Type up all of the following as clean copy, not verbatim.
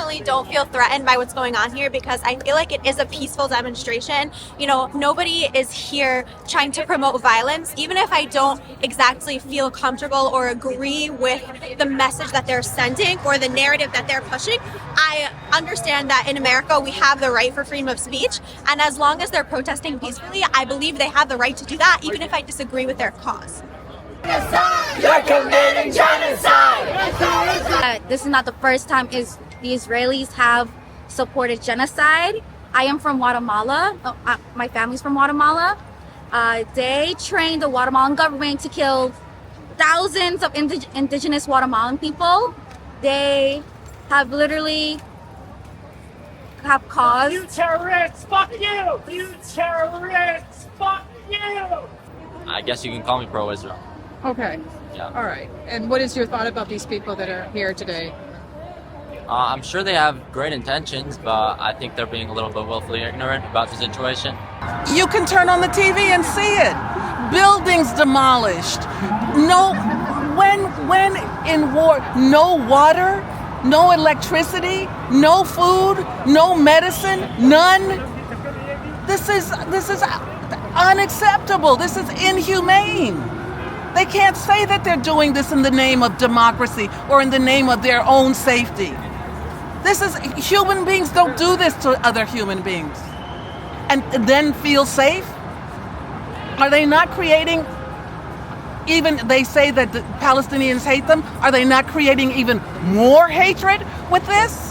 personally don't feel threatened by what's going on here because I feel like it is a peaceful demonstration. You know, nobody is here trying to promote violence. Even if I don't exactly feel comfortable or agree with the message that they're sending or the narrative that they're pushing, I understand that in America we have the right for freedom of speech, and as long as they're protesting peacefully, I believe they have the right to do that, even if I disagree with their cause. You're committing genocide! This is not the first time the Israelis have supported genocide. I am from Guatemala. My family's from Guatemala. They trained the Guatemalan government to kill thousands of indigenous Guatemalan people. They have literally caused... You terrorists! Fuck you! You terrorists! Fuck you! I guess you can call me pro-Israel. Okay. Yeah. All right. And what is your thought about these people that are here today? I'm sure they have great intentions, but I think they're being a little bit willfully ignorant about the situation. You can turn on the TV and see it. Buildings demolished. No, when in war, no water, no electricity, no food, no medicine, none. This is unacceptable. This is inhumane. They can't say that they're doing this in the name of democracy or in the name of their own safety. Human beings don't do this to other human beings and then feel safe. Are they not creating, even they say that the Palestinians hate them, are they not creating even more hatred with this?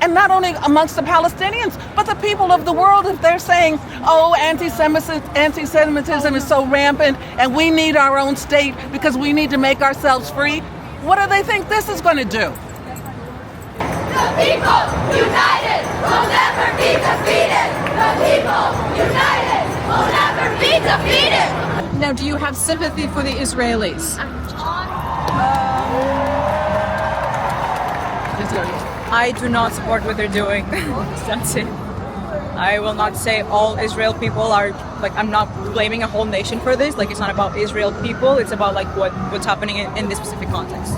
And not only amongst the Palestinians, but the people of the world, if they're saying, oh, anti-Semitism is so rampant and we need our own state because we need to make ourselves free, what do they think this is going to do? The people united will never be defeated! The people united will never be defeated! Now, do you have sympathy for the Israelis? I do not support what they're doing. That's it. I will not say all Israel people are, like, I'm not blaming a whole nation for this. Like, it's not about Israel people. It's about, like, what's happening in this specific context.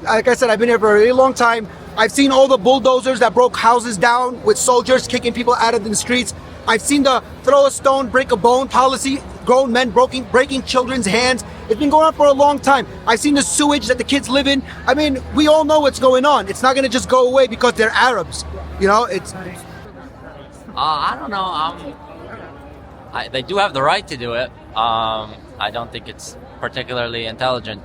Like I said, I've been here for a really long time. I've seen all the bulldozers that broke houses down with soldiers kicking people out of the streets. I've seen the throw a stone, break a bone policy, grown men breaking children's hands. It's been going on for a long time. I've seen the sewage that the kids live in. I mean, we all know what's going on. It's not going to just go away because they're Arabs. You know, it's... I don't know. They do have the right to do it. I don't think it's particularly intelligent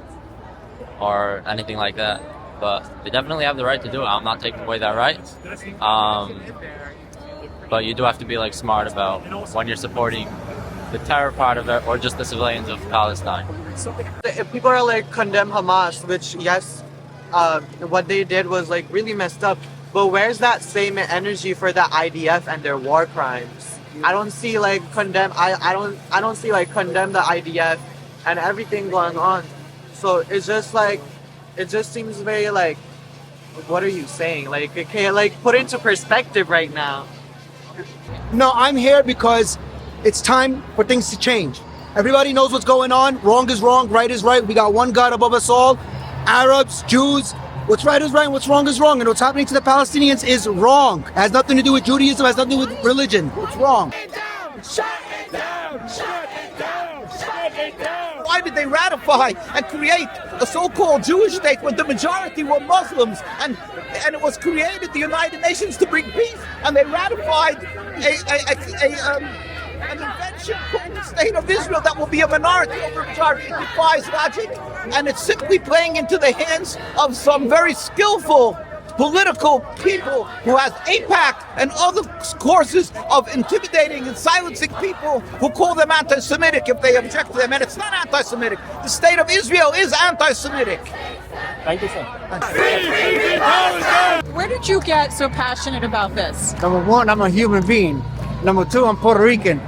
or anything like that. But they definitely have the right to do it. I'm not taking away that right. But you do have to be, like, smart about when you're supporting the terror part of it or just the civilians of Palestine. If people are like condemn Hamas, which yes, what they did was like really messed up, but where's that same energy for the IDF and their war crimes? I don't see like condemn the IDF and everything going on. So it's just like, it just seems very like, what are you saying? Like, it can't like put into perspective right now. No, I'm here because it's time for things to change. Everybody knows what's going on. Wrong is wrong, right is right. We got one God above us all. Arabs, Jews. What's right is right and what's wrong is wrong. And what's happening to the Palestinians is wrong. It has nothing to do with Judaism, it has nothing to do with religion. It's wrong. Shut it down! Shut it down! Shut it down! Why did they ratify and create a so-called Jewish state when the majority were Muslims? And it was created, the United Nations, to bring peace. And they ratified an invention called the State of Israel that will be a minority over a majority. It defies logic, and it's simply playing into the hands of some very skillful political people who has AIPAC and other courses of intimidating and silencing people who call them anti-Semitic if they object to them. And it's not anti-Semitic. The State of Israel is anti-Semitic. Thank you, sir. Where did you get so passionate about this? Number one, I'm a human being. Number two, I'm Puerto Rican.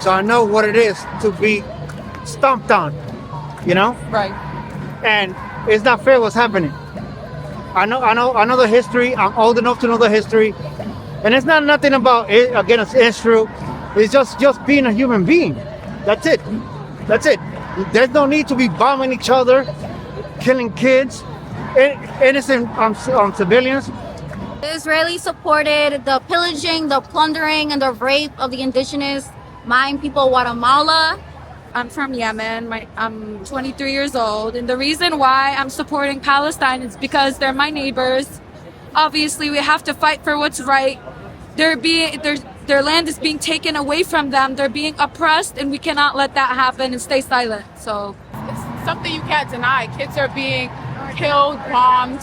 So I know what it is to be stomped on, you know? Right. And it's not fair what's happening. I know the history. I'm old enough to know the history. And it's not nothing about it against Israel. It's just being a human being. That's it. That's it. There's no need to be bombing each other, killing kids, innocent civilians. The Israelis supported the pillaging, the plundering, and the rape of the indigenous Mayan people of Guatemala. I'm from Yemen. I'm 23 years old, and the reason why I'm supporting Palestine is because they're my neighbors. Obviously, we have to fight for what's right. Their land is being taken away from them. They're being oppressed, and we cannot let that happen and stay silent. So It's something you can't deny. Kids are being killed, bombed.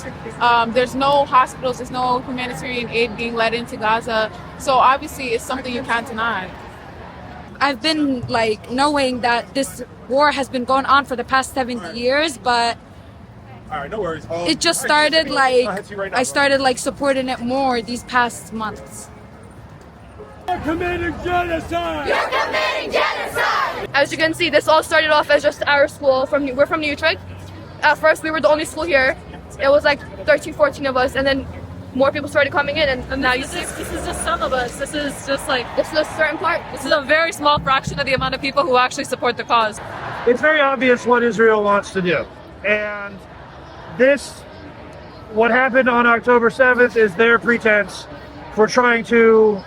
There's no hospitals, there's no humanitarian aid being let into Gaza. So obviously it's something you can't deny. I've been knowing that this war has been going on for the past 70 years, but it just started I started supporting it more these past months. You're committing genocide! You're committing genocide! As you can see, this all started off as just our school. We're from New Utrecht. At first, we were the only school here. It was 13, 14 of us, and then more people started coming in, and now you see. This is just some of us. This is just this is a certain part. this is a very small fraction of the amount of people who actually support the cause. It's very obvious what Israel wants to do. And what happened on October 7th is their pretense for trying to.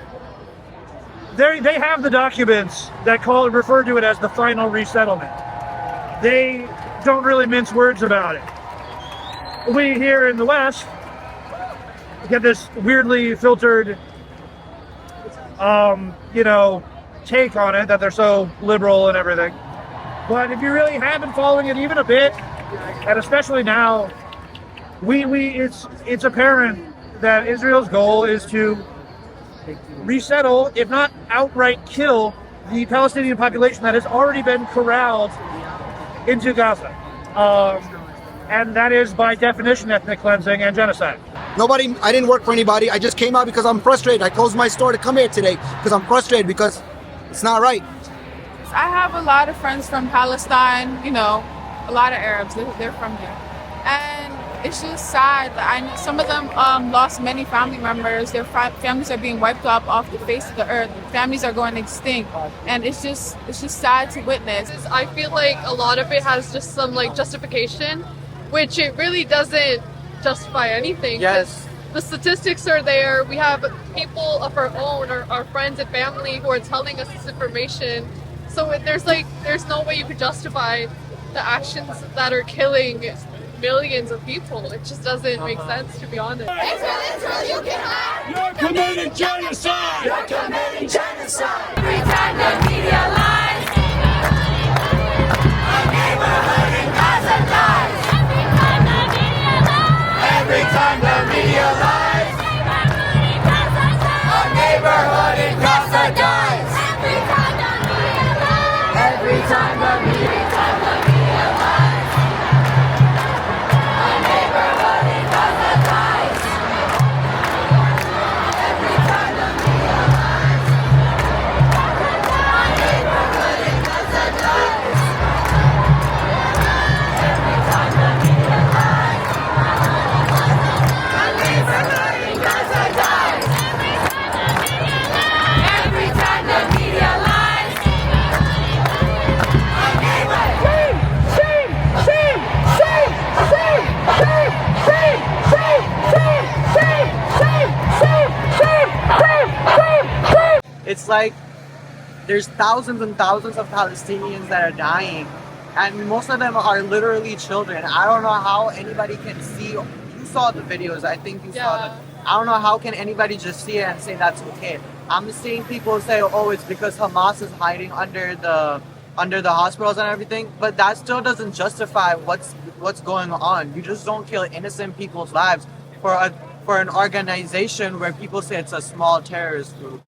They have the documents that refer to it as the final resettlement. They don't really mince words about it. We here in the West get this weirdly filtered, take on it, that they're so liberal and everything. But if you really have been following it even a bit, and especially now, it's apparent that Israel's goal is to resettle, if not outright kill, the Palestinian population that has already been corralled into Gaza. And that is by definition ethnic cleansing and genocide. I didn't work for anybody. I just came out because I'm frustrated. I closed my store to come here today because I'm frustrated because it's not right. I have a lot of friends from Palestine, a lot of Arabs, they're from here. And it's just sad that I know some of them lost many family members. Their families are being wiped off the face of the earth. Families are going extinct, and it's just sad to witness. I feel like a lot of it has just some justification, which it really doesn't justify anything. Yes. The statistics are there. We have people of our own, our friends and family, who are telling us this information. So there's no way you could justify the actions that are killing millions of people. It just doesn't make sense, to be honest. Israel, you can hide! You're committing genocide! You're committing genocide! Every time the media lies, a neighborhood in Gaza dies! Every time the media lies, a neighborhood in Gaza dies! Every time the media lies, every time the media lies. It's there's thousands and thousands of Palestinians that are dying, and most of them are literally children. I don't know how anybody can see. You saw the videos, I think you saw them. I don't know how can anybody just see it and say that's okay. I'm seeing people say, oh, it's because Hamas is hiding under the hospitals and everything, but that still doesn't justify what's going on. You just don't kill innocent people's lives for an organization where people say it's a small terrorist group.